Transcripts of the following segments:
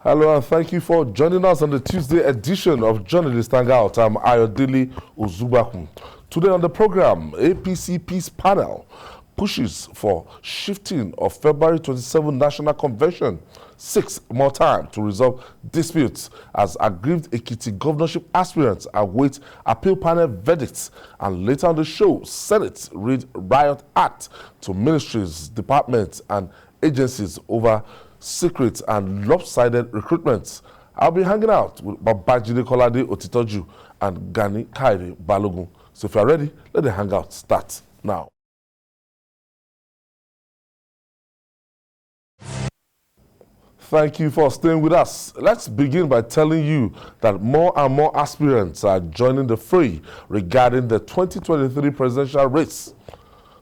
Hello and thank you for joining us on the Tuesday edition of Journalist Hangout. I'm Ayodele Ozubaku. Today on the program, APC Peace Panel pushes for shifting of February 27 National Convention 6 more time to resolve disputes as aggrieved Ekiti governorship aspirants await appeal panel verdicts. And later on the show, Senate read Riot Act to ministries, departments and agencies over secret and lopsided recruitments. I'll be hanging out with Babajide Kolade Otitoju and Gani Kairi Balogun. So if you're ready, let the hangout start now. Thank you for staying with us. Let's begin by telling you that more and more aspirants are joining the fray regarding the 2023 presidential race.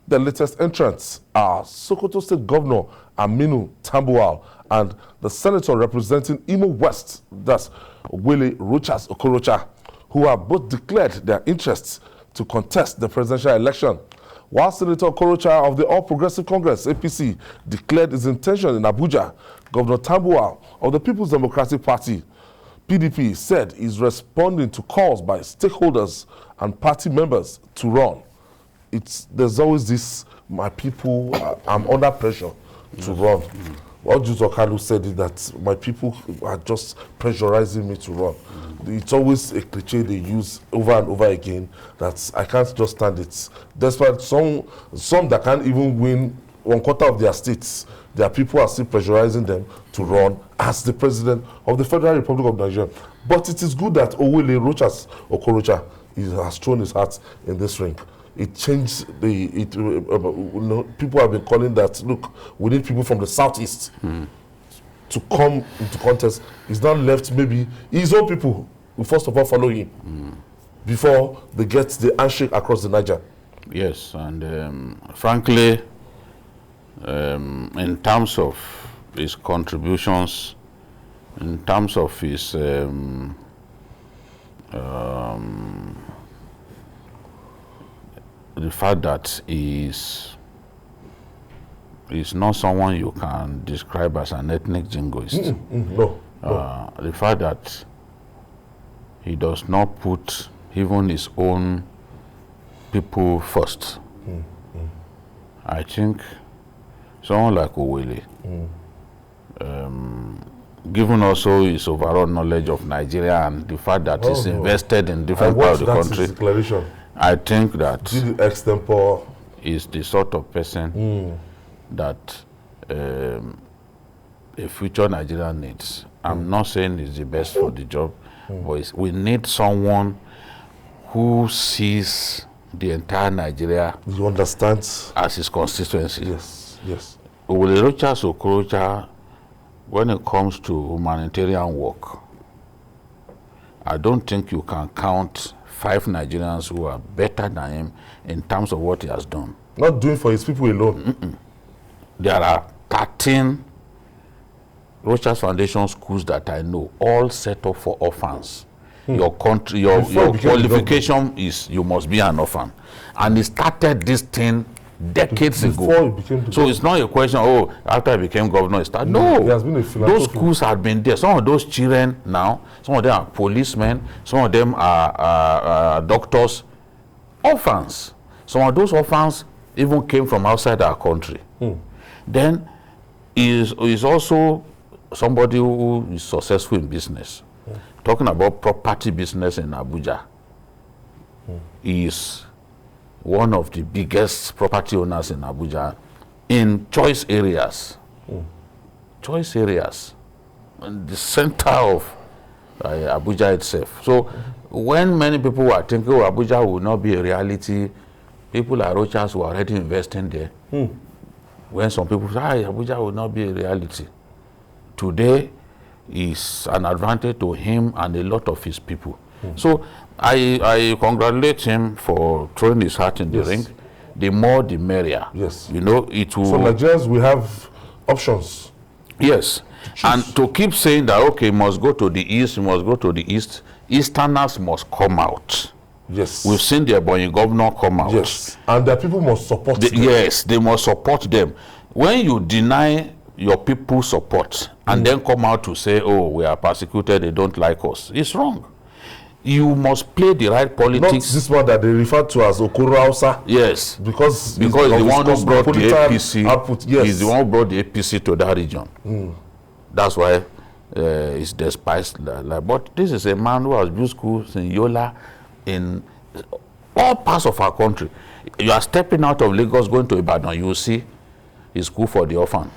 The latest entrants are Sokoto State Governor Aminu Tambuwal and the senator representing Imo West, that's Wele Rochas Okorocha, who have both declared their interests to contest the presidential election. While Senator Okorocha of the All Progressive Congress, APC, declared his intention in Abuja, Governor Tambuwal of the People's Democratic Party, PDP, said he's responding to calls by stakeholders and party members to run. There's always this, my people, I'm under pressure to run. What Juto Kalu said is that my people are just pressurizing me to run. It's always a cliche they use over and over again that I can't just stand it. Despite some that can't even win 1/4 of their states, their people are still pressurizing them to run as the president of the Federal Republic of Nigeria. But it is good that Owele Rochas Okorocha has thrown his hat in this ring. It changed people have been calling that, look, we need people from the southeast to come into contest. He's not left maybe his own people will first of all follow him before they get the handshake across the Niger. Yes, and frankly, in terms of his contributions, in terms of his the fact that he's not someone you can describe as an ethnic jingoist. No. The fact that he does not put even his own people first. I think someone like Owele, given also his overall knowledge of Nigeria and the fact that he's invested in different parts of the country, I think that extempore is the sort of person that a future Nigeria needs. I'm not saying he's the best for the job, but we need someone who sees the entire Nigeria, you understand, as his constituency. Yes. Owele Rochas Okorocha, when it comes to humanitarian work, I don't think you can count 5 Nigerians who are better than him in terms of what he has done. Not doing for his people alone. There are 13 Rochas Foundation schools that I know, all set up for orphans. Your country, your qualification is you must be an orphan. And he started this thing decades ago. So it's not a question, after he became governor, he started. No, he has been a those schools have been there. Some of those children now, some of them are policemen, some of them are doctors, orphans. Some of those orphans even came from outside our country. Then is also somebody who is successful in business. Talking about property business in Abuja, he is one of the biggest property owners in Abuja in choice areas. Choice areas, in the center of Abuja itself. So when many people were thinking, Abuja will not be a reality, people like Rochas were already investing there. When some people say, Abuja will not be a reality, today is an advantage to him and a lot of his people. So I congratulate him for throwing his hat in the ring. The more, the merrier. Yes. You know, it will... So Nigerians, we have options. Yes. And to keep saying that, okay, you must go to the east, you must go to the east, Easterners must come out. Yes. We've seen the Ebonyi governor come out. Yes. And the people must support them. Yes, they must support them. When you deny your people support and then come out to say, oh, we are persecuted, they don't like us. It's wrong. You must play the right politics. Not this one that they refer to as Okoro Hausa. Yes. Because the one who brought the APC, output, yes. is the one who brought the APC to that region. That's why it's despised. But this is a man who has built schools in Yola, in all parts of our country. You are stepping out of Lagos, going to Ibadan, you will see his school for the orphans.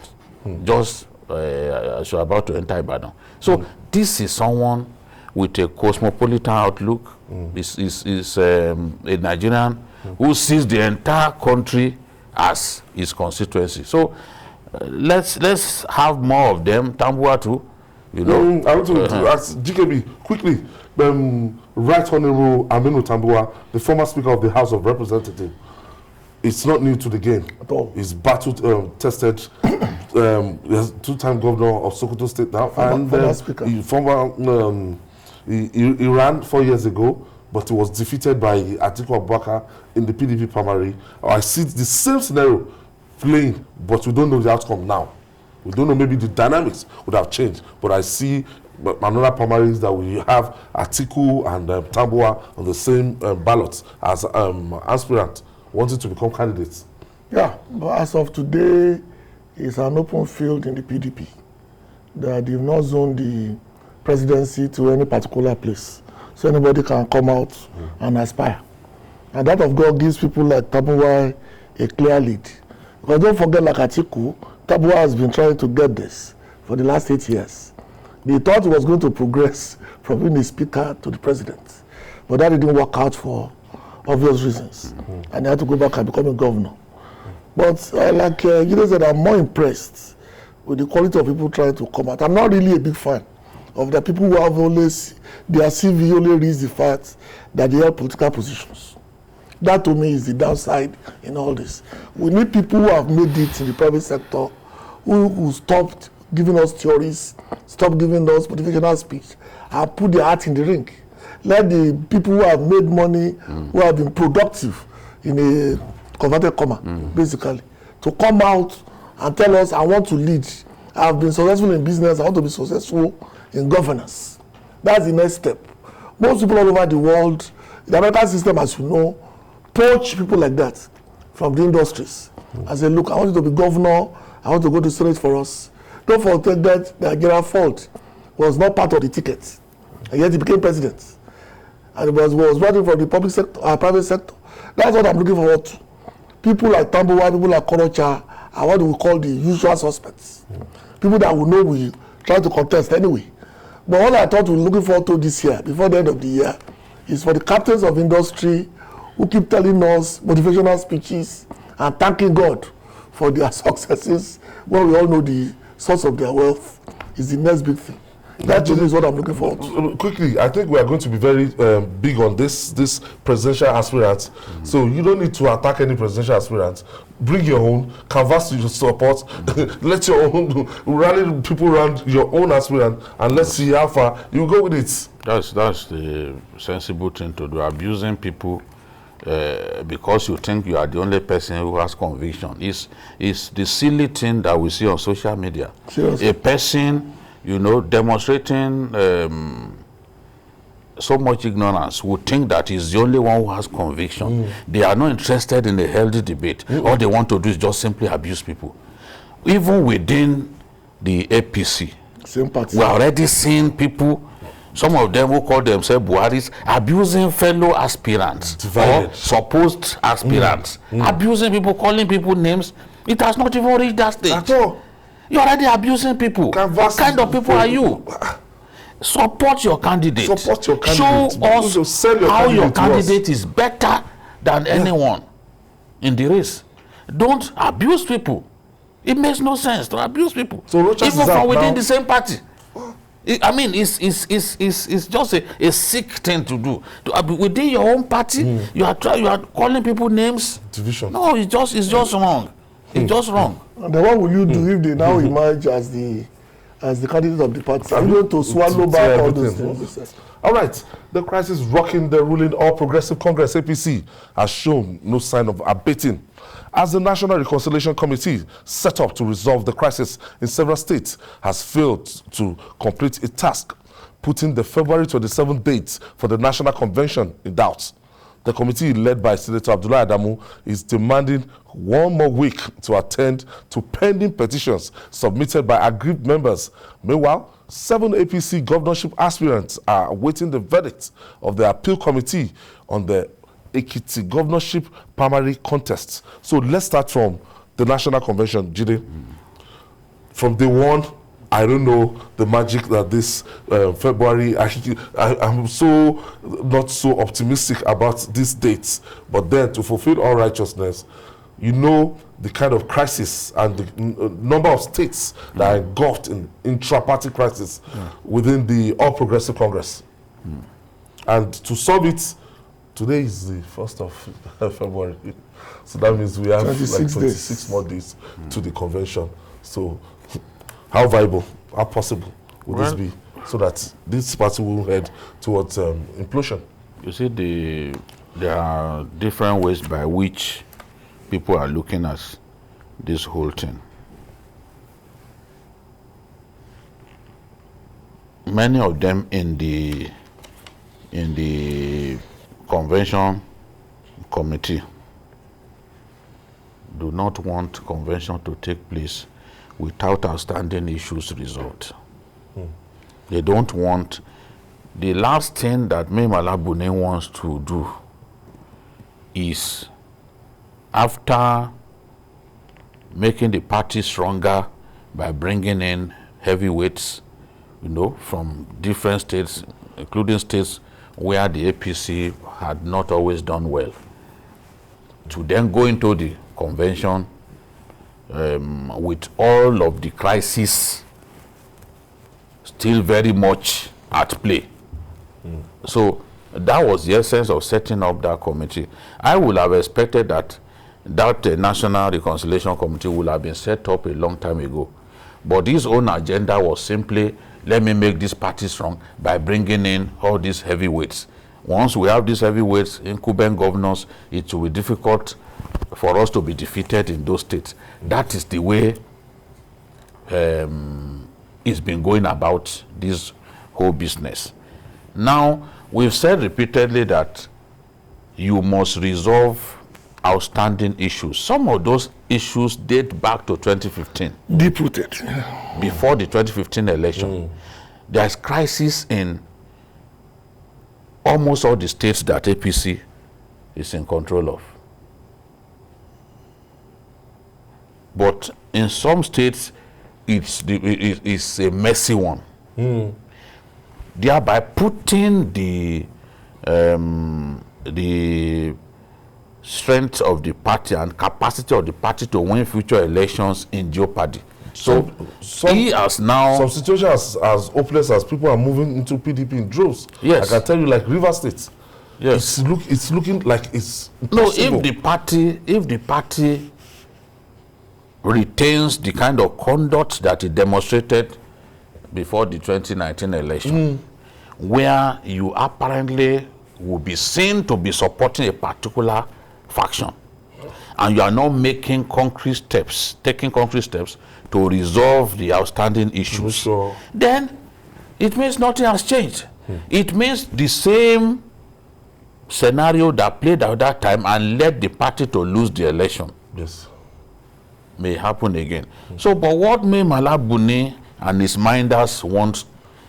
Just as you're about to enter Ibadan. So this is someone with a cosmopolitan outlook. Is a Nigerian who sees the entire country as his constituency. So let's have more of them. Tambuwa too, you know. I want to ask GKB quickly. Right Honorable Aminu Tambuwa, the former Speaker of the House of Representatives, it's not new to the game at all. He's battle tested. He's two-time governor of Sokoto State now, former Speaker. He ran 4 years ago, but he was defeated by Atiku Abubakar in the PDP primary. I see the same scenario playing, but we don't know the outcome now. We don't know, maybe the dynamics would have changed, but I see another primaries that we have Atiku and Tambuwa on the same ballots as aspirants wanting to become candidates. Yeah, but as of today, it's an open field in the PDP. That they've not zoned the presidency to any particular place. So anybody can come out and aspire. And that, of course, gives people like Tambuwa a clear lead. Because don't forget, like Atiku, Tambuwa has been trying to get this for the last 8 years. They thought he was going to progress from being the speaker to the president. But that didn't work out for obvious reasons. And he had to go back and become a governor. But like you said, I'm more impressed with the quality of people trying to come out. I'm not really a big fan of the people who have always, their CV only reads the fact that they have political positions. That to me is the downside in all this. We need people who have made it in the private sector, who stopped giving us theories, stop giving us motivational speech, and put their heart in the ring. Let the people who have made money, who have been productive in a converted comma, basically, to come out and tell us, I want to lead. I've been successful in business, I want to be successful in governance. That's the next step. Most people all over the world, the American system, as you know, poach people like that from the industries. I say, look, I want you to be governor, I want to go to Senate for us. Don't forget that Nigeria Ford was not part of the ticket, and yet he became president. And he was running from the public sector, private sector. That's what I'm looking forward to. People like Tambuwa, people like Korocha are what we call the usual suspects. People that we know we try to contest anyway. But what I thought we were looking forward to this year, before the end of the year, is for the captains of industry who keep telling us motivational speeches and thanking God for their successes when we all know the source of their wealth is the next big thing. That to me is what I'm looking forward to. Quickly, I think we are going to be very big on this presidential aspirants. So you don't need to attack any presidential aspirants. Bring your own, canvass your support, let your own, rally people around your own aspirant, and let's see how far you go with it. That's the sensible thing to do. Abusing people because you think you are the only person who has conviction. It's the silly thing that we see on social media. Seriously. A person, you know, demonstrating so much ignorance would think that he's the only one who has conviction. They are not interested in a healthy debate. All they want to do is just simply abuse people. Even within the APC, we are already seeing people, some of them who call themselves Buharis, abusing fellow aspirants or supposed aspirants, abusing people, calling people names. It has not even reached that stage. At all. You're already abusing people. What kind of people are you? Support your candidate. Support your candidate. Show us how your candidate is better than anyone in the race. Don't abuse people. It makes no sense to abuse people. So even from within the same party. I mean, it's just a sick thing to do. Within your own party, you are calling people names. Division. No, it's just wrong. It's just wrong. And then what will you do if they now emerge as the candidate of the party? Are you going to swallow back all those things? All right, the crisis rocking the ruling All Progressive Congress APC has shown no sign of abating. As the National Reconciliation Committee set up to resolve the crisis in several states has failed to complete its task, putting the February 27th date for the National Convention in doubt. The committee, led by Senator Abdullah Adamu, is demanding one more week to attend to pending petitions submitted by aggrieved members. Meanwhile, 7 APC governorship aspirants are awaiting the verdict of the appeal committee on the Ekiti governorship primary contest. So let's start from the National Convention, Jide. From day one, I don't know the magic that this February, I'm so not so optimistic about these dates, but then to fulfill all righteousness, you know the kind of crisis and the number of states that are engulfed in intra-party crisis within the All Progressive Congress. And to solve it, today is the 1st of February. So that means we have 26 more days to the convention. So how viable, how possible would this be so that this party will head towards implosion? You see, there are different ways by which people are looking at this whole thing. Many of them in the convention committee do not want convention to take place without outstanding issues resolved. They don't want, the last thing that Mai Mala Buni wants to do is, after making the party stronger by bringing in heavyweights, from different states, including states where the APC had not always done well, to then go into the convention with all of the crises still very much at play. So that was the essence of setting up that committee. I would have expected that National Reconciliation Committee would have been set up a long time ago. But his own agenda was simply, let me make this party strong by bringing in all these heavyweights. Once we have these heavyweights, incumbent governors, it will be difficult for us to be defeated in those states. That is the way it's been going about this whole business. Now, we've said repeatedly that you must resolve outstanding issues. Some of those issues date back to 2015. Deep-rooted. Before the 2015 election. There's crisis in almost all the states that APC is in control of. But in some states, it's a messy one. Thereby putting the strength of the party and capacity of the party to win future elections in jeopardy. So he has now... Some situations as hopeless as people are moving into PDP in droves. Yes. I can tell you, like River State. Yes. It's looking like it's impossible. No, if the party retains the kind of conduct that it demonstrated before the 2019 election, where you apparently will be seen to be supporting a particular faction, and you are not making concrete steps, taking concrete steps to resolve the outstanding issues, then it means nothing has changed. It means the same scenario that played out that time and led the party to lose the election may happen again. So, but what Mai Mala Buni and his minders want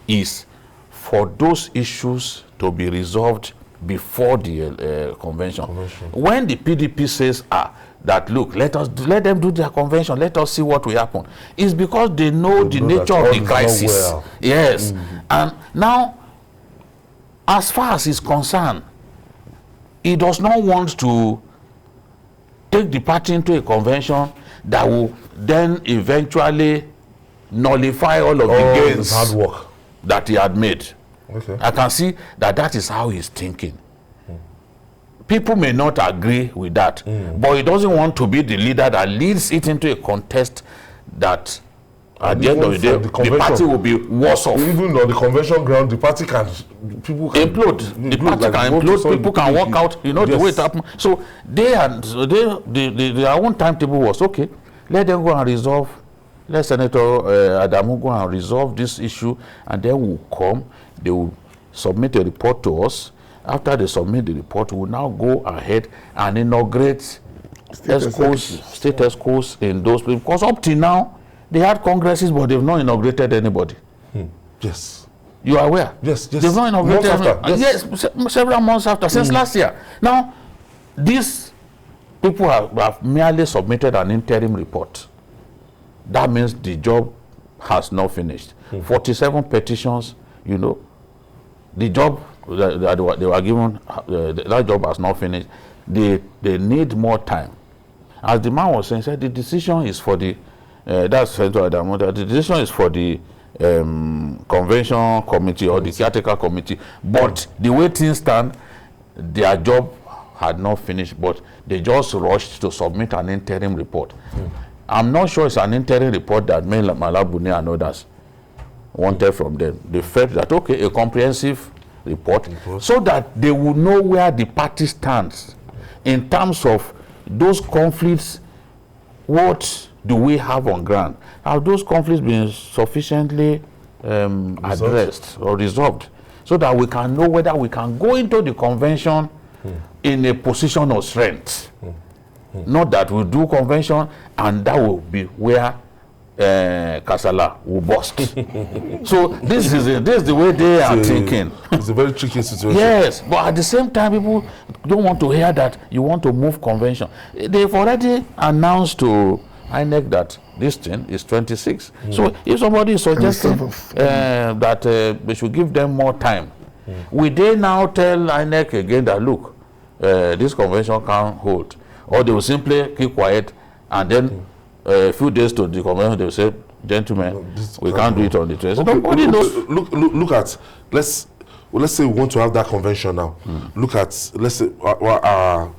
is for those issues to be resolved before the convention. When the PDP says, that look, let them do their convention, let us see what will happen, it's because they know the nature of the crisis. Yes. And now, as far as he's concerned, he does not want to take the party into a convention that will then eventually nullify all of the gains hard work that he had made. Okay. I can see that is how he's thinking. People may not agree with that, but he doesn't want to be the leader that leads it into a contest that at the end of the day, the party will be worse off. Even on the convention ground, the party people can implode. The party can implode. People can walk out. You know the way it happened. So their own timetable was okay. Let them go and resolve. Let Senator Adamu go and resolve this issue, and then we'll come. They will submit a report to us. After they submit the report, we'll now go ahead and inaugurate state ESCOs in those places. Because up till now, they had congresses, but they've not inaugurated anybody. Yes. You are aware? Yes. They've not inaugurated anybody. Yes, several months after, since last year. Now, these people have merely submitted an interim report. That means the job has not finished. 47 petitions, you know, the job that they were given, that job has not finished. They need more time. As the man was saying, said the decision is for the that's Senator Adamu. The decision is for the convention committee or the caretaker committee. But the way things stand, their job had not finished. But they just rushed to submit an interim report. I'm not sure it's an interim report that Malabuni and others wanted from them. They felt that okay, a comprehensive report, so that they will know where the party stands in terms of those conflicts. What do we have on ground? Have those conflicts been sufficiently addressed or resolved, so that we can know whether we can go into the convention in a position of strength? Not that we do convention and that will be where Kasala will burst. So this is the way they are thinking. It's a very tricky situation. Yes, but at the same time, people don't want to hear that you want to move convention. They've already announced to INEC that this thing is 26. So if somebody is suggesting that we should give them more time, will they now tell INEC again that look, this convention can't hold? Or they will simply keep quiet, and then a few days to the convention they will say, gentlemen, we can't do it on the 20th. So nobody knows. Look at, let's say we want to have that convention now. Look at, let's say our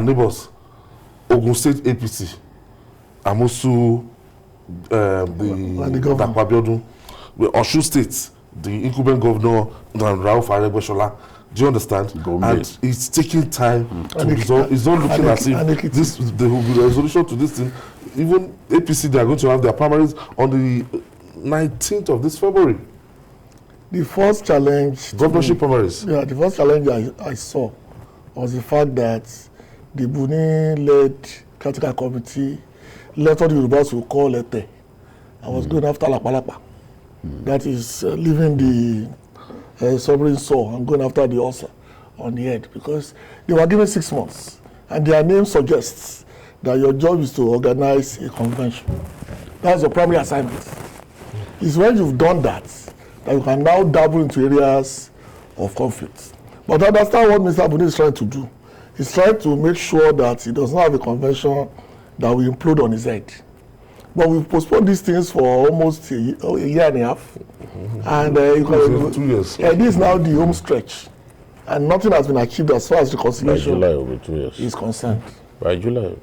neighbors, Ogun State APC, Amosu, the Dapabiodun, Osun State, the incumbent governor, Rauf Aregbesola. Do you understand? And it's taking time to resolve. It's not looking as if there will be a resolution to this thing. Even APC, they are going to have their primaries on the 19th of this February. The first challenge... Governorship primaries. Yeah, the first challenge I saw was the fact that the Buni-led critical committee let all the Yorubas will call Ete. I was going after Lapalapa. That is leaving the sovereign soul and going after the ulcer on the head, because they were given 6 months and their name suggests that your job is to organize a convention. That's your primary assignment. It's when you've done that you can now dabble into areas of conflict. But understand what Mr. Buni is trying to do. He's trying to make sure that he does not have a convention that will implode on his head. But we've postponed these things for almost a year and a half. And 2 years. This is now the home stretch. And nothing has been achieved as far as reconciliation is concerned. By July.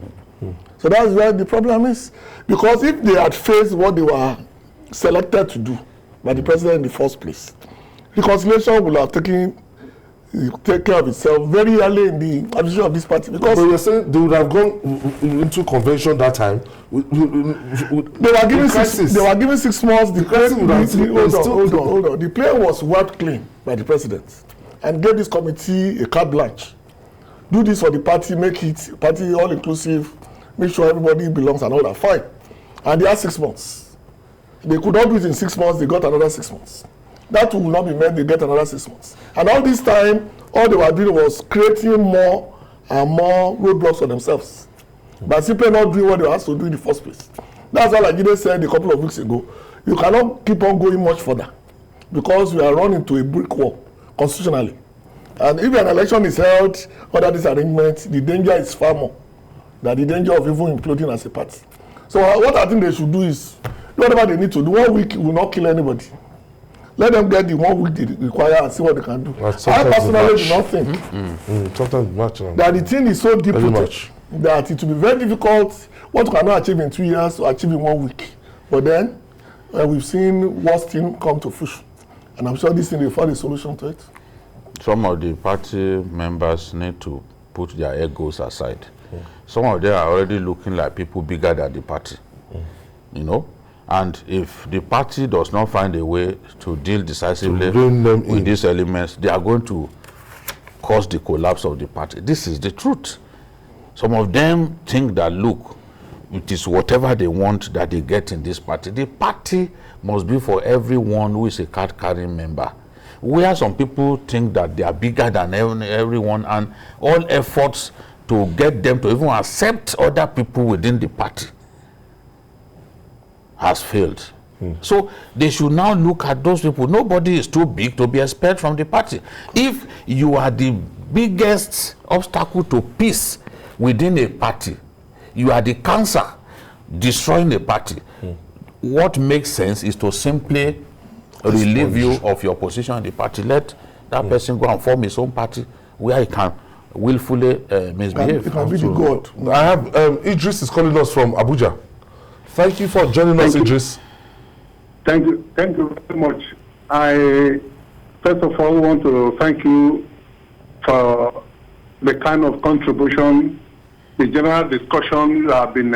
So that's where the problem is. Because if they had faced what they were selected to do by the president in the first place, reconciliation would have take care of itself very early in the administration of this party. Because but you're saying they would have gone into convention that time. They were given 6 months. Hold on. The plan was wiped clean by the president and gave this committee a carte blanche. Do this for the party, make it party all inclusive, make sure everybody belongs and all that. Fine. And they had 6 months. They could not do it in 6 months, they got another 6 months. That will not be meant they get another 6 months. And all this time, all they were doing was creating more and more roadblocks for themselves. By simply not doing what they were asked to do in the first place. That's why, like Jide said a couple of weeks ago, you cannot keep on going much further because we are running into a brick wall constitutionally. And if an election is held under this arrangement, the danger is far more than the danger of even imploding as a party. So what I think they should do is, whatever they need to do, 1 week will not kill anybody. Let them get the 1 week they require and see what they can do. I personally do not think that the thing is so deep rooted that it will be very difficult what you cannot achieve in 2 years to achieve in 1 week But then we've seen worst thing come to fruition. And I'm sure this thing will find a solution to it. Some of the party members need to put their egos aside. Some of them are already looking like people bigger than the party, you know. And if the party does not find a way to deal decisively with these elements, they are going to cause the collapse of the party. This is the truth. Some of them think that, look, it is whatever they want that they get in this party. The party must be for everyone who is a card-carrying member. Where some people think that they are bigger than everyone, and all efforts to get them to even accept other people within the party has failed. So they should now look at those people. Nobody is too big to be expelled from the party. If you are the biggest obstacle to peace within a party, you are the cancer destroying the party. What makes sense is to simply relieve you of your position in the party. Let that person go and form his own party where he can willfully misbehave. It can be the God. I have Idris is calling us from Abuja. Thank you for joining us, Idris. Thank you very much. I first of all want to thank you for the kind of contribution, the general discussion you have been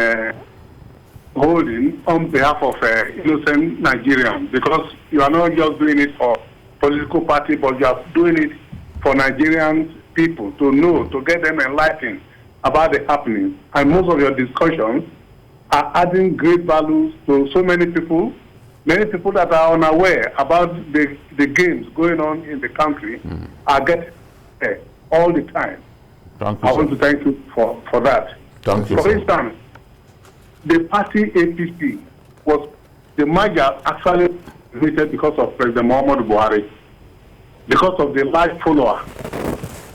holding on behalf of innocent Nigerians, because you are not just doing it for political party, but you are doing it for Nigerian people to know, to get them enlightened about the happenings. And most of your discussions are adding great values to so many people that are unaware about the games going on in the country are getting all the time. Thank you, I want to thank you for that. Thank you, for sir. instance, the party APC was the merger actually created because of President Muhammadu Buhari, because of the large follower,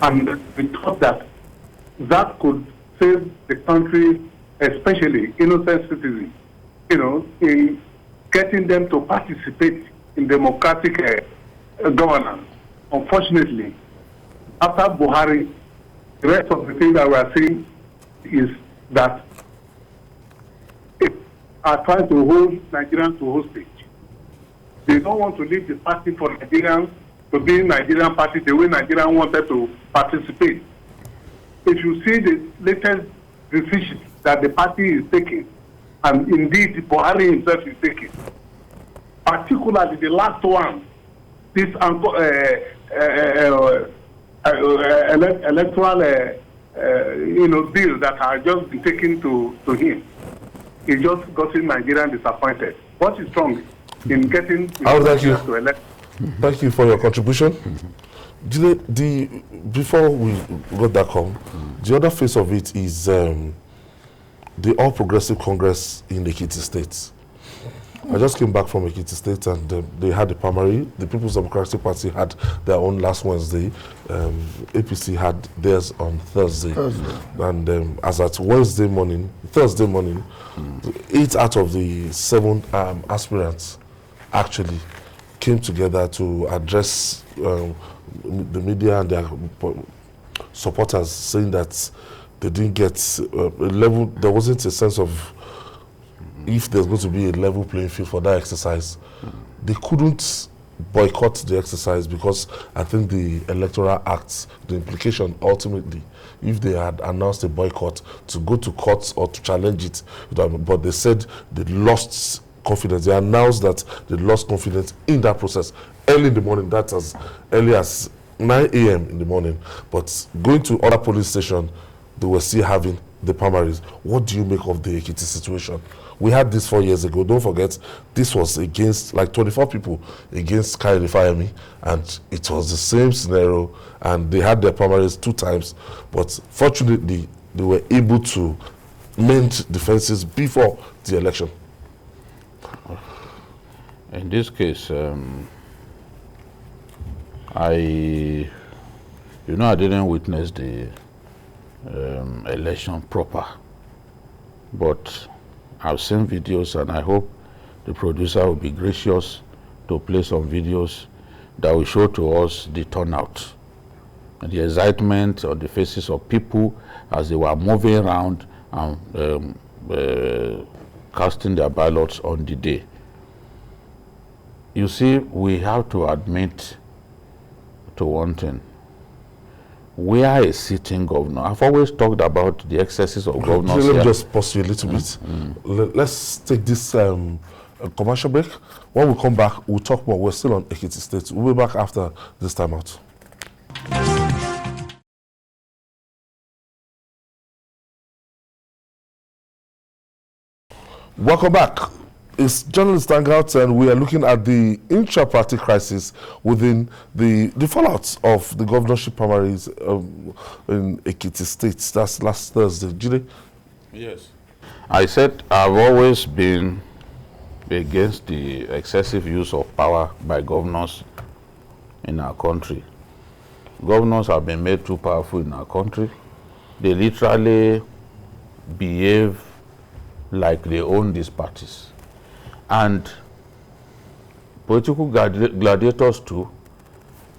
and we thought that could save the country, especially innocent citizens, you know, in getting them to participate in democratic governance. Unfortunately, after Buhari, the rest of the thing that we are seeing is that they are trying to hold Nigerians to hostage. They don't want to leave the party for Nigerians to be in Nigerian party the way Nigerians wanted to participate. If you see the latest decision that the party is taking, and indeed Buhari himself is taking, particularly the last one, this electoral bill that has just been taken to him, he just gotten Nigerians disappointed. What is wrong in getting Nigerians to elect? Thank you for your contribution. Before we got that call, the other face of it is the All Progressive Congress in Ekiti State. I just came back from Ekiti State, and they had the primary. The People's Democratic Party had their own last Wednesday. APC had theirs on Thursday. And as at Thursday morning, 8 out of the 7 aspirants actually came together to address the media and their supporters, saying that they didn't get a level. There wasn't a sense of if there's going to be a level playing field for that exercise. They couldn't boycott the exercise because I think the Electoral Acts, the implication ultimately, if they had announced a boycott, to go to courts or to challenge it, but they said they lost confidence. They announced that they lost confidence in that process early in the morning. That's as early as 9 a.m. in the morning. But going to other police stations, they were still having the primaries. What do you make of the Ekiti situation? We had this 4 years ago. Don't forget, this was against like 24 people against Kayode Fayemi, and it was the same scenario, and they had their primaries 2 times, but fortunately they were able to mend defenses before the election. In this case, I didn't witness the election proper, but I've seen videos, and I hope the producer will be gracious to play some videos that will show to us the turnout and the excitement on the faces of people as they were moving around and casting their ballots on the day. You see, we have to admit to one thing. We are a sitting governor. I've always talked about the excesses of governors. Let me just pause you a little bit. Let's take this commercial break. When we come back, we'll talk more. We're still on Ekiti State. We'll be back after this time out. Welcome back. It's Journalist Hangout, and we are looking at the intra-party crisis within the fallouts of the governorship primaries in Ekiti State. That's last Thursday. Jide? Yes. I said I've always been against the excessive use of power by governors in our country. Governors have been made too powerful in our country. They literally behave like they own these parties. And political gladiators too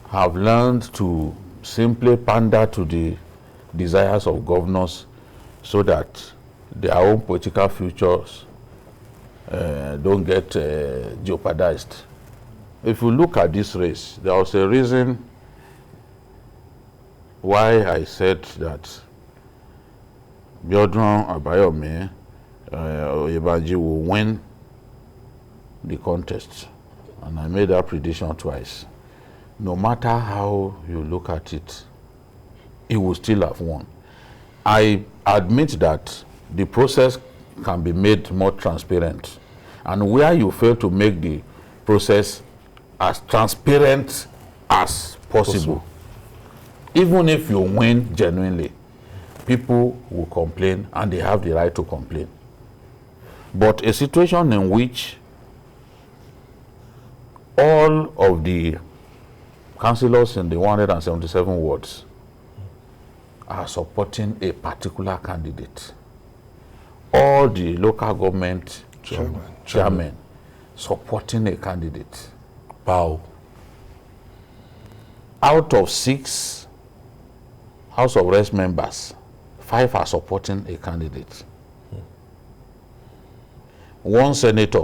have learned to simply pander to the desires of governors so that their own political futures don't get jeopardized. If you look at this race, there was a reason why I said that Biodun Abayomi Oyebanji will win the contest, and I made that prediction twice. No matter how you look at it, he will still have won. I admit that the process can be made more transparent, and where you fail to make the process as transparent as possible, even if you win genuinely, people will complain, and they have the right to complain. But a situation in which all of the councillors in the 177 wards are supporting a particular candidate. All the local government chairmen supporting a candidate. Wow. Out of 6 House of Reps members, 5 are supporting a candidate. 1 senator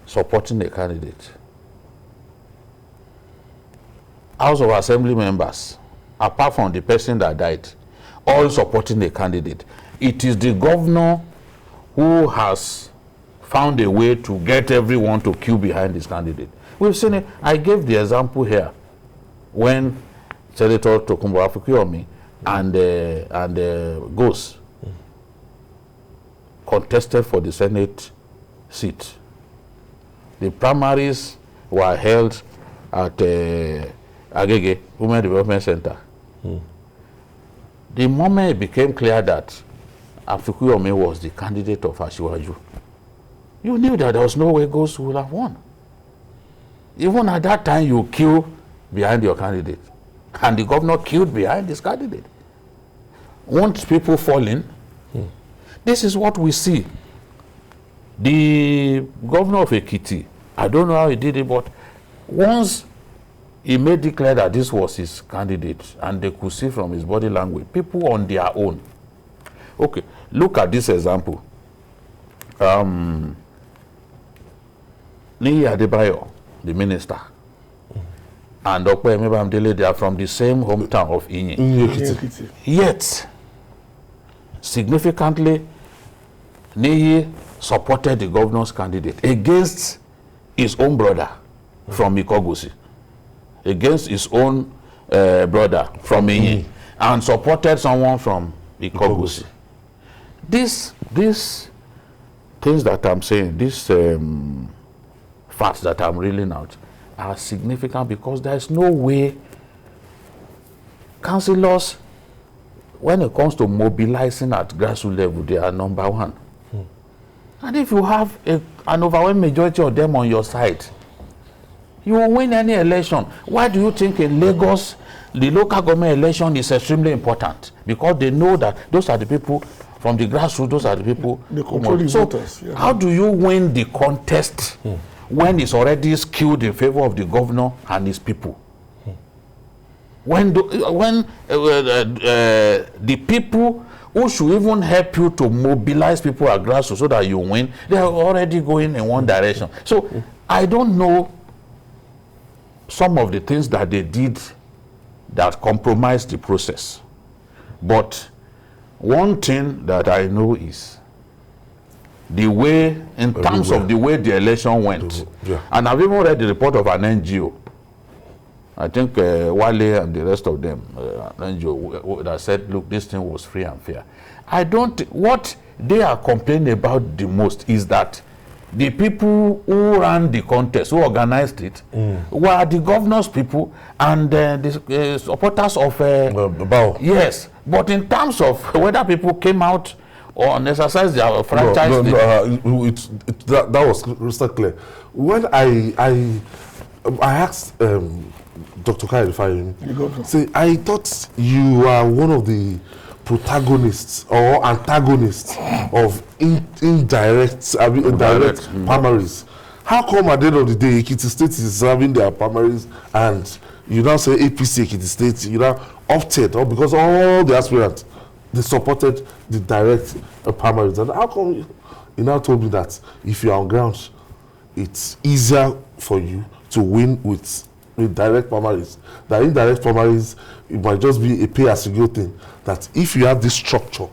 supporting a candidate. House of Assembly members, apart from the person that died, all supporting a candidate. It is the governor who has found a way to get everyone to queue behind his candidate. We've seen it. I gave the example here when Senator Tokunbo Afukuyomi and Ghost contested for the Senate seat. The primaries were held at Agege Women Development Center. The moment it became clear that Afukuyomi was the candidate of Asiwaju, you knew that there was no way Ghost would have won. Even at that time, you queue behind your candidate, and the governor queued behind his candidate. Won't people fall in? This is what we see. The governor of Ekiti, I don't know how he did it, but once he made declare that this was his candidate, and they could see from his body language, people on their own. Okay, look at this example. Niyi Adebayo, the minister, and Okpeyemi Bamidele, they are from the same hometown of Inyi. Yet, significantly, Niyi supported the governor's candidate against his own brother from Ikogosi, against his own brother from Inyi, and supported someone from Ikogosi. These things that I'm saying, these facts that I'm reeling out, are significant because there's no way councillors, when it comes to mobilizing at grassroots level, they are number 1. And if you have an overwhelming majority of them on your side, you will win any election. Why do you think in Lagos, the local government election is extremely important? Because they know that those are the people from the grassroots, those are the people. They control the voters. Yeah. How do you win the contest when it's already skewed in favor of the governor and his people? when the people who should even help you to mobilize people at grassroots so that you win, they are already going in one direction. So I don't know some of the things that they did that compromised the process. But one thing that I know is the way, in terms of the way the election went, and I've even read the report of an NGO. I think Wale and the rest of them, NGO, that said, look, this thing was free and fair. What they are complaining about the most is that the people who ran the contest, who organized it, were the governor's people and the supporters of Bao. Yes, but in terms of whether people came out or exercised their franchise, that was crystal clear. When I asked Dr. Kai Ifeanyi, say, I thought you are one of the protagonists or antagonists of indirect primaries. How come at the end of the day Ekiti State is having their primaries and you now say APC Ekiti State, you now opted, or because all the aspirants, they supported the direct primaries? And how come you now told me that if you are on ground, it's easier for you to win with direct primaries? That indirect primaries, it might just be a pay-as-you-go thing. That if you have this structure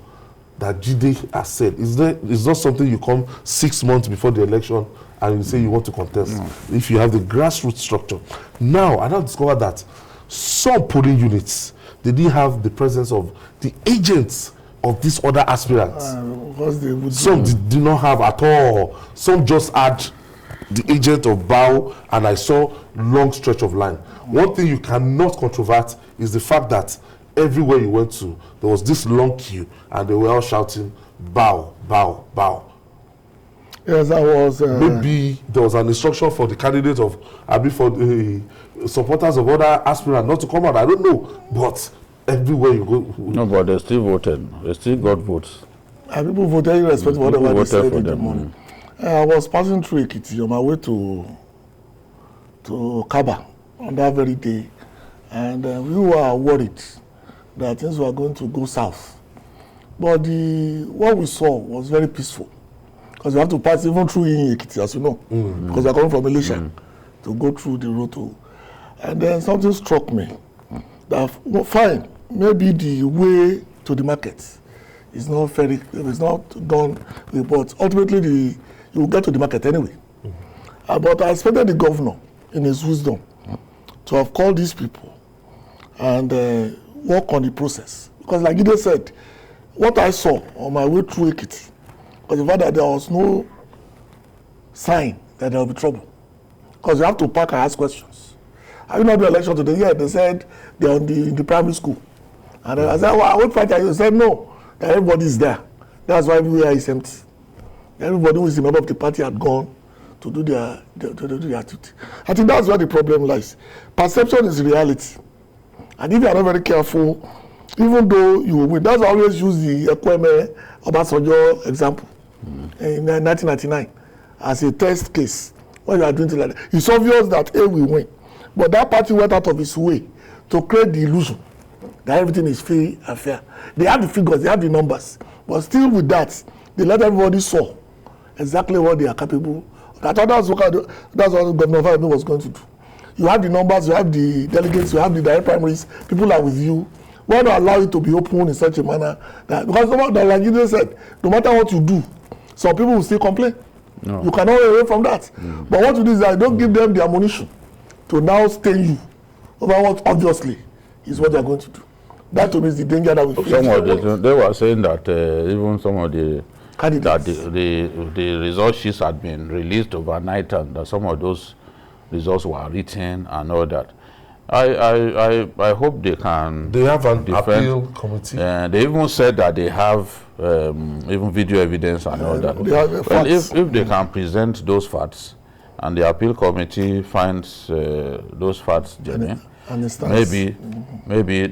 that Jide has said, it's not something you come 6 months before the election and you say you want to contest. No. If you have the grassroots structure. Now, I now discovered that some polling units, they didn't have the presence of the agents of these other aspirants. Some did not have at all. Some just had the agent of Bao, and I saw long stretch of line. One thing you cannot controvert is the fact that everywhere you went to, there was this long queue, and they were all shouting, Bao, Bao, Bao. Yes, I was... Maybe there was an instruction for the candidate of, for the supporters of other aspirants not to come out. I don't know, but everywhere you go... No, but they still voted. They still got votes. And people voted irrespective of whatever they said in the morning. I was passing through Ekiti on my way to Kaba on that very day, and we were worried that things were going to go south. But what we saw was very peaceful, because you have to pass even through Ekiti, as you know, because we are coming from Malaysia to go through the road. And then something struck me that, well, fine, maybe the way to the market is not very, it's not done, but ultimately you will get to the market anyway. But I expected the governor, in his wisdom, to have called these people and work on the process. Because like Gide said, what I saw on my way through Ekiti was the fact that there was no sign that there will be trouble. Because you have to park and ask questions. Have you not done election today? Yeah, they said they're in the primary school. And I said, well, I won't fight. They said, no, that everybody is there. That's why everywhere is empty. Everybody who is a member of the party had gone to do their duty. I think that's where the problem lies. Perception is reality. And if you are not very careful, even though you will win, that's why I always use the Ekweme Obasanjo example in 1999 as a test case. When you are doing things like that, it's obvious that A will win. But that party went out of its way to create the illusion that everything is free and fair. They have the figures, they have the numbers. But still with that, they let everybody saw exactly what they are capable. I thought that's what Governor Fayemi was going to do. You have the numbers, you have the delegates, you have the direct primaries, people are with you. Why not allow it to be open in such a manner that, because like you just said, no matter what you do, some people will still complain. No. You cannot get away from that. But what you do is that don't give them the ammunition to now stain you over what obviously is what they are going to do. That to me is the danger that we face. They were saying that even some of the candidates, that the result sheets had been released overnight, and that some of those results were written and all that. I hope they can. They have an appeal committee. They even said that they have even video evidence and all that. Well, if they can present those facts, and the appeal committee finds those facts genuine, maybe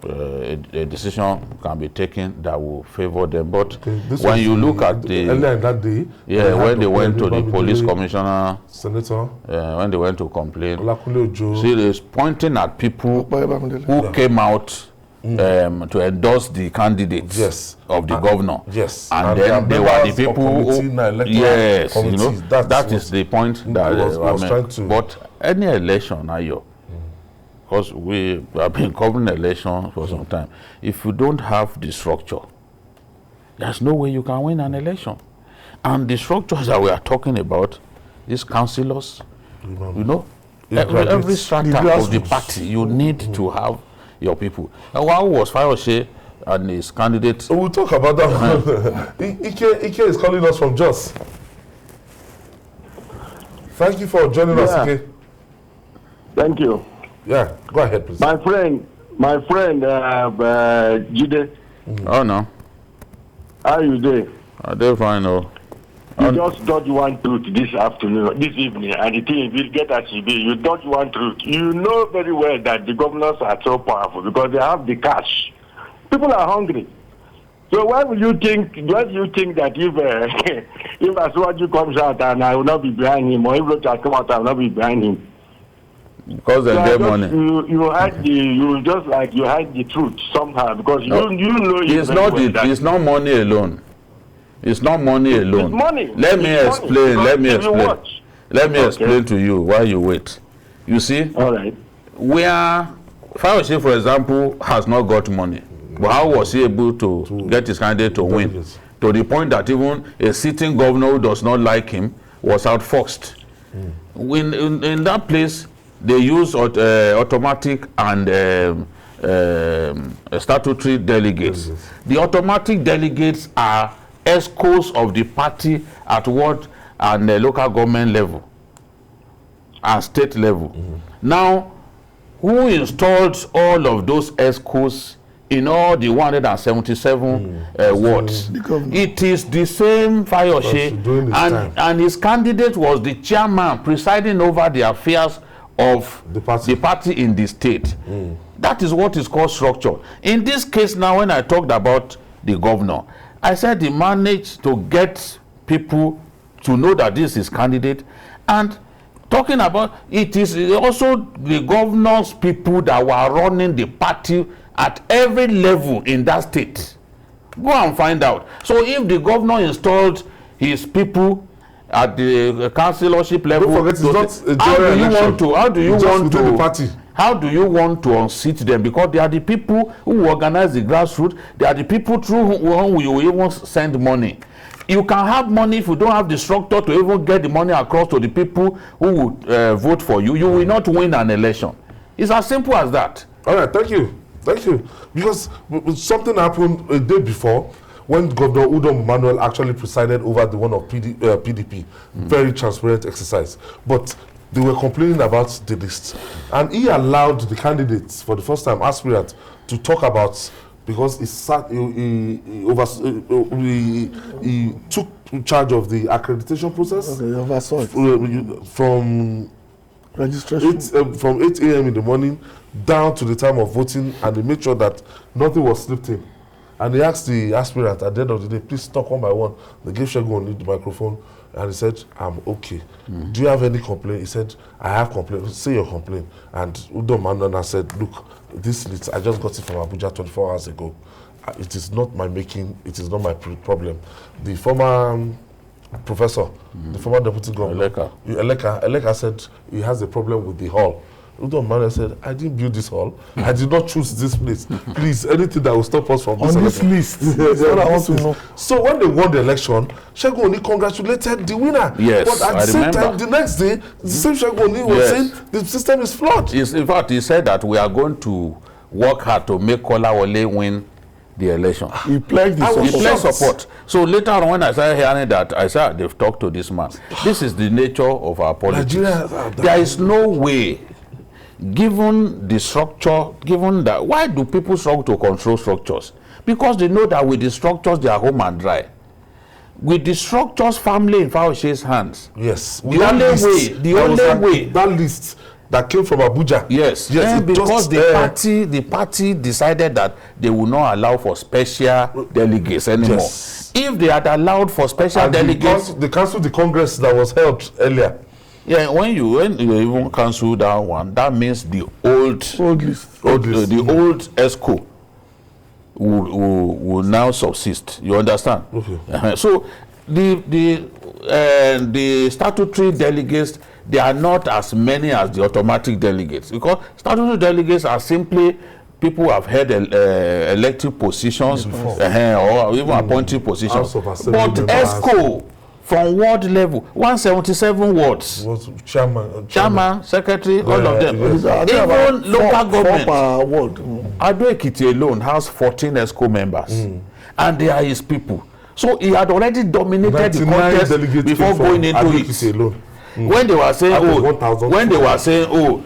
a decision can be taken that will favor them. But This when was you look at earlier in that day, when they went to the police commissioner, Senator, when they went to complain, Olakunle Ojo, see, it's pointing at people who came out to endorse the candidates of the governor. Yes, and then they were the people who, yes, you know, that is the point that was trying to. But any election, because we have been covering election for some time, if you don't have the structure, there's no way you can win an election. And the structures that we are talking about, these councillors, you know, every strata of the party, you need to have your people. And how was Fayose and his candidate? We'll talk about that. Ike is calling us from Jos. Thank you for joining us, Ike. Thank you. Yeah, go ahead, please. My friend, Jide. Oh, no. How are you doing? They're fine, oh. You just dodge one truth this afternoon, this evening, and the thing will get as it be. You dodge one truth. You know very well that the governors are so powerful because they have the cash. People are hungry. So why do you think that if if Asuwaju comes out and I will not be behind him, or if Rocha comes out, I will not be behind him? Because they get money. You hide the truth somehow because you know it's not money alone. It's not money alone. It's money. Let me explain. Let me explain to you while you wait. You see? All right. Where Fayose, for example, has not got money. But how was he able to get his candidate to win? To the point that even a sitting governor who does not like him was outfoxed. In that place, they use automatic and statutory delegates. The automatic delegates are ESCOs of the party at ward and local government level and state level. Now, who installed all of those ESCOs in all the 177 wards? It is the same Fayose, and his candidate was the chairman presiding over the affairs of the party in the state. That is what is called structure. In this case now, when I talked about the governor, I said he managed to get people to know that this is candidate, and talking about it is also the governor's people that were running the party at every level in that state. Go and find out. So if the governor installed his people at the councillorship level, don't forget, it's not a general election. How do you want to unseat them? Because they are the people who organize the grassroots. They are the people through whom you even send money. You can have money if you don't have the structure to even get the money across to the people who would vote for you. You will not win an election. It's as simple as that. All right, thank you. Because something happened a day before when Governor Udom Manuel actually presided over the one of PDP. Very transparent exercise. But they were complaining about the list. And he allowed the candidates, for the first time, aspirants, to talk about, because he took charge of the accreditation process. Okay, oversaw it. From registration. From 8 a.m. in the morning down to the time of voting, and they made sure that nothing was slipped in. And they asked the aspirant at the end of the day, please talk one by one. They gave Shegun the microphone, and he said, I'm okay. Do you have any complaint? He said, I have complaint. Say your complaint. And Udom Mandana said, look, this list, I just got it from Abuja 24 hours ago. It is not my making, it is not my problem. The former professor, the former deputy governor, Eleka said he has a problem with the hall. Udom Manuel said, I didn't build this hall. I did not choose this place. Please, anything that will stop us from on this list. That's what I want to know. So when they won the election, Shegun Oni congratulated the winner. Yes, but at the same time, the next day, the same Shegun Oni was saying the system is flawed. In fact, he said that we are going to work hard to make Kolawole win the election. He pledged support. So later on, when I started hearing that, I said, they've talked to this man. This is the nature of our politics. There is no way, given the structure, given that, why do people struggle to control structures? Because they know that with the structures, they are home and dry. With the structures, family in Fayose's hands. Yes. The only way. That list, that came from Abuja. Yes, it because just, the party decided that they will not allow for special delegates anymore. Yes. If they had allowed for special delegates, they cancelled the Congress that was held earlier. Yeah, when you even cancel that one, that means the old list. The old ESCO will now subsist. You understand? Okay. So the statutory delegates, they are not as many as the automatic delegates, because statutory delegates are simply people who have held elective positions or even appointed positions. But ESCO, from ward level, 177 wards. Chairman, secretary, all of them. Even local government. Ado Ekiti alone has 14 ESCO members, and they are his people. So he had already dominated the contest before going into it. Alone. When they were saying,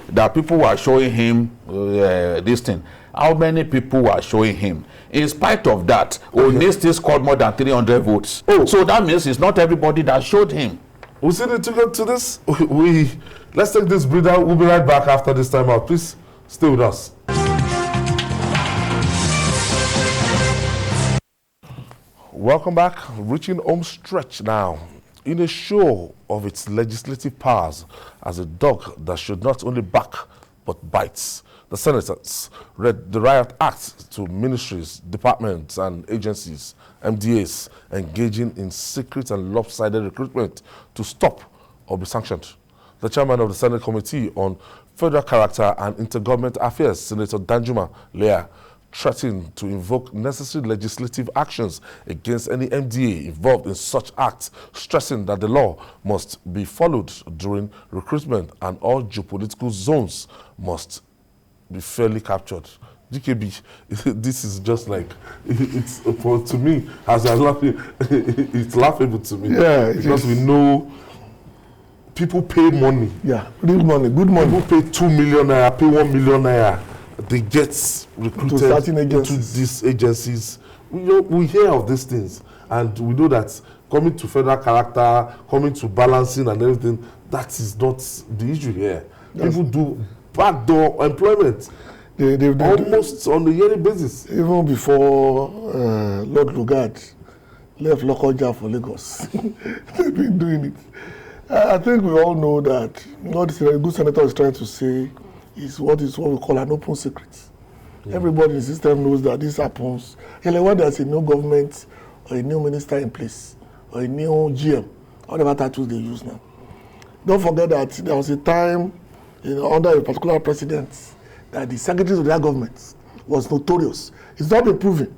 that people were showing him this thing, how many people were showing him? In spite of that, Onesti scored more than 300 votes. So that means it's not everybody that showed him. We still need to get to this. Let's take this breather. We'll be right back after this time out. Please stay with us. Welcome back. Reaching home stretch now. In a show of its legislative powers as a dog that should not only bark but bites, the senators read the Derived Acts to ministries, departments, and agencies, MDAs, engaging in secret and lopsided recruitment to stop or be sanctioned. The chairman of the Senate Committee on Federal Character and Intergovernment Affairs, Senator Danjuma Leah, threatened to invoke necessary legislative actions against any MDA involved in such acts, stressing that the law must be followed during recruitment and all geopolitical zones must be fairly captured. GKB, this is just like, it's to me, as I'm laughing, it's laughable to me. Yeah, because we know people pay money. Yeah, good money. People pay 2 million naira, pay 1 million naira. They get recruited into these agencies. We hear of these things, and we know that coming to federal character, coming to balancing and everything, that is not the issue here. People do backdoor employment they almost on a yearly basis. Even before Lord Lugard left Lokoja for Lagos, they've been doing it. I think we all know that what the good senator is trying to say is what we call an open secret. Everybody in the system knows that this happens. And when there's a new government or a new minister in place or a new GM, whatever titles they use now. Don't forget that there was a time under a particular president that the secretaries of that government was notorious. It's not been proven,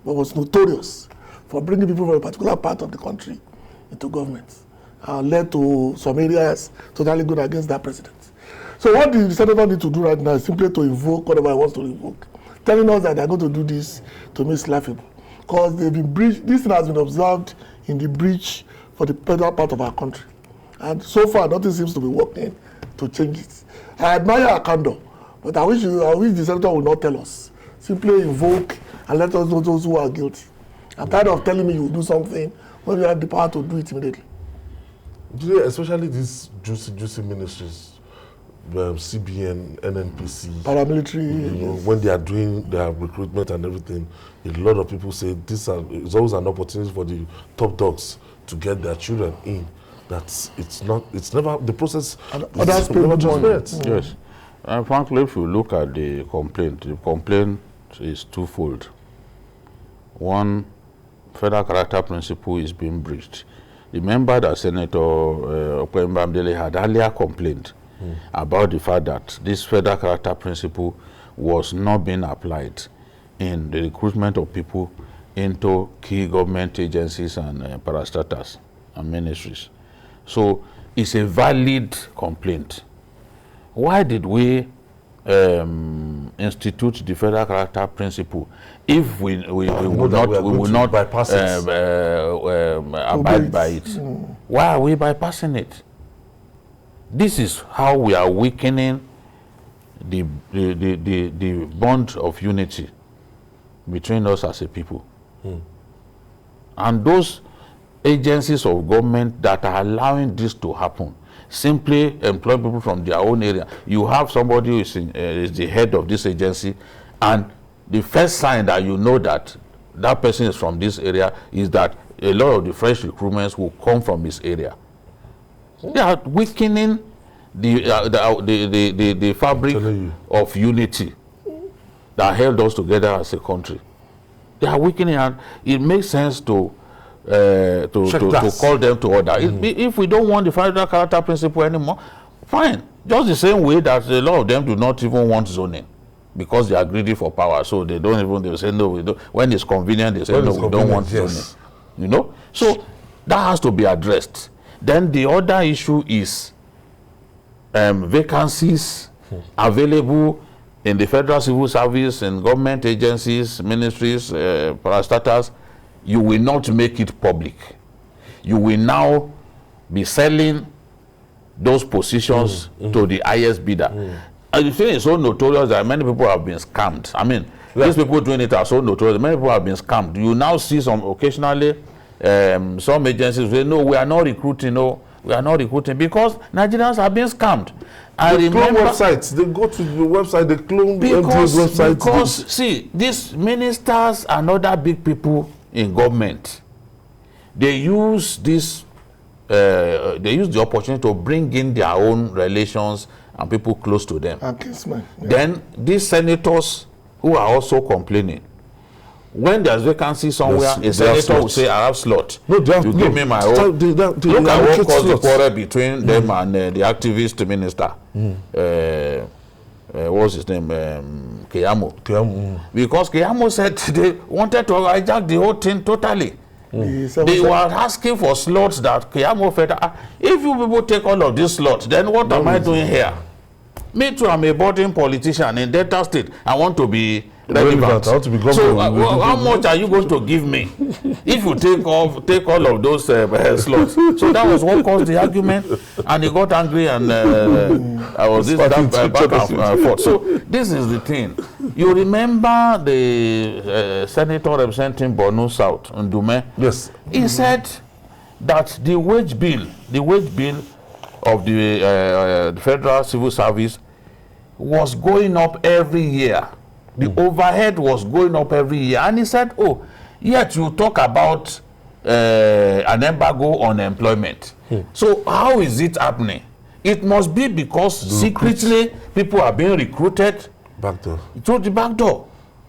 but was notorious for bringing people from a particular part of the country into government. Led to some areas totally good against that president. So what the senator need to do right now is simply to invoke whatever he wants to invoke, telling us that they're going to do this to make it laughable. Because they've been breached, this thing has been observed in the breach for the federal part of our country. And so far, nothing seems to be working to change it. I admire our candor, but I wish the senator will not tell us. Simply invoke and let us know those who are guilty. I'm tired of telling me you will do something when you have the power to do it immediately. Especially these juicy ministries, CBN, NNPC, paramilitary, when they are doing their recruitment and everything, a lot of people say it's always an opportunity for the top dogs to get their children in. That it's never the process. That's never transparent. Yes, and frankly, if you look at the complaint is twofold. One, federal character principle is being breached. Remember that Senator Okwembamdele had earlier complained about the fact that this federal character principle was not being applied in the recruitment of people into key government agencies and parastatals and ministries. So it's a valid complaint. Why did we institute the federal character principle if we will not abide by it? Why are we bypassing it? This is how we are weakening the bond of unity between us as a people. And those agencies of government that are allowing this to happen, simply employ people from their own area. You have somebody who is the head of this agency, and the first sign that you know that that person is from this area is that a lot of the fresh recruitments will come from this area. They are weakening the fabric of unity that held us together as a country. They are weakening, and it makes sense to call them to order. If we don't want the federal character principle anymore, fine. Just the same way that a lot of them do not even want zoning because they are greedy for power. So they don't even, they say no, we don't. When it's convenient, they say no, we don't want zoning. You know? So that has to be addressed. Then the other issue is vacancies available in the federal civil service, in government agencies, ministries, parastatals. You will not make it public. You will now be selling those positions to the highest bidder. And the thing is so notorious that many people have been scammed. I mean, these people doing it are so notorious. Many people have been scammed. You now see some occasionally, some agencies say, no, we are not recruiting. No, we are not recruiting because Nigerians have been scammed. They clone websites. They go to the website, they clone MT's website. Because, see, these ministers and other big people in government, they use this, they use the opportunity to bring in their own relations and people close to them. Then these senators who are also complaining, when there's vacancy somewhere, a senator will say, I have slot. No, you give me my own. Look at what caused the quarrel between them and the activist minister. What's his name? Keyamo. Because Keyamo said they wanted to hijack the whole thing totally. They were asking for slots that Keyamo fed. If you people take all of these slots, then what am I doing here? Me too, I'm a boarding politician in Delta State. I want to be relevant. So how much are you going to give me if you take all of those slots? So that was what caused the argument, and he got angry, and I was back and forth. So this is the thing. You remember the senator representing Borno South, Ndume? Yes. He said that the wage bill of the Federal Civil Service was going up every year. The overhead was going up every year. And he said, oh, yet you talk about an embargo on employment. So how is it happening? It must be because secretly people are being recruited through the back door.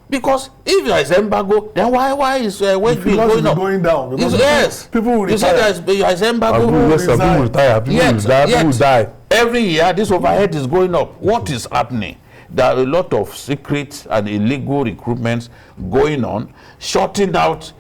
Because if there is embargo, then why is wage bill going down? Yes. People will retire. You say there is embargo. People will retire. People will die. Every year, this overhead is going up. What is happening? There are a lot of secret and illegal recruitments going on, shutting out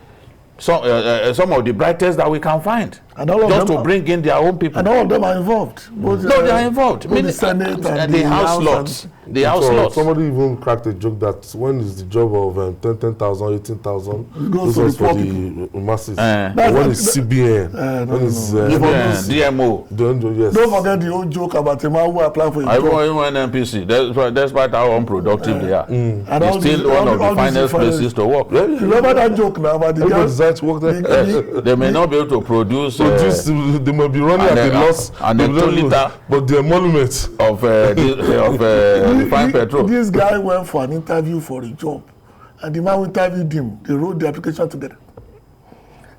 some of the brightest that we can find, and all of just them to bring in their own people. And all of them are involved. No, they are involved. The Senate and the House slots. The House slots. Somebody even cracked a joke that when is the job of 10,000, 18,000, this was for the masses. When is CBN? When is DMO? Yes. Don't forget the old joke about a man who applied for a job. Even NPC, despite how unproductive they are, it's still one of the finest places to work. Remember that joke now about the guys? They may not be able to produce. They may be running at a loss, but the emolument of refined petrol. This guy went for an interview for a job, and the man who interviewed him, they wrote the application together.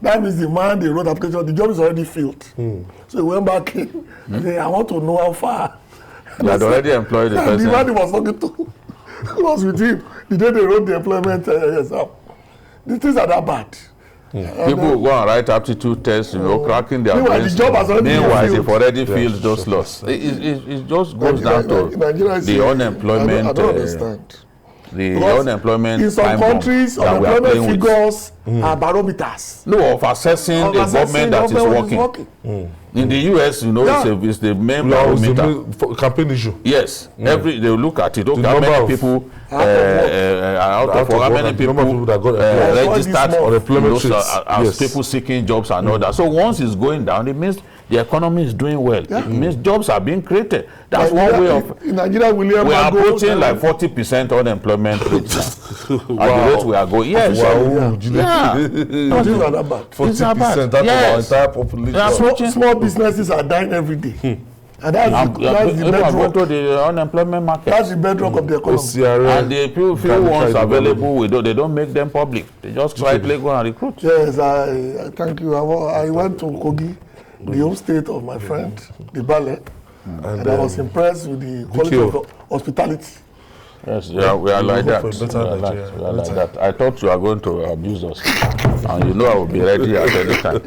That means the man they wrote the application, the job is already filled. So he went back in and said, I want to know how far. They had already employed the person. The man he was talking to was with him the day they wrote the employment exam. These things are that bad. People go and write aptitude tests, cracking their brains. Meanwhile, they've already filled those slots. It just goes down to the unemployment. The unemployment. In some countries, unemployment figures are barometers. No, of assessing a government that is working. In the US, it's the main barometer. Campaign issue. Yes, they look at it. Okay, how many people out of how many people registered as people seeking jobs and all that. So once it's going down, it means the economy is doing well. It means jobs are being created. That's one way of. In Nigeria, we are approaching like 40% unemployment rate now. At the rate we are going. Yes. Not that bad. 40%. That's our entire population. Small businesses are dying every day. And that's the bedrock. To the unemployment market. That's the bedrock of the economy. And the few ones available, they don't make them public. They just quietly go and recruit. Yes, I thank you. I went to Kogi, the home state of my friend, the Bale, and I was impressed with the quality of hospitality. Yes, we are like that. We are like that. I thought you were going to abuse us. And you know I will be ready at any time.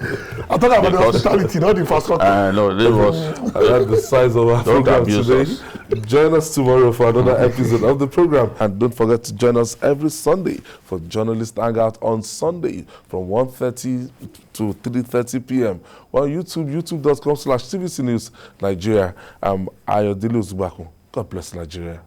I'm talking about the hospitality, not the infrastructure. No, this was... That's the size of our program today. Join us tomorrow for another episode of the program. And don't forget to join us every Sunday for Journalist Hangout on Sunday from 1:30 to 3:30 p.m. on YouTube, youtube.com/TVC News Nigeria. I'm Ayodele Uzubakun. God bless Nigeria.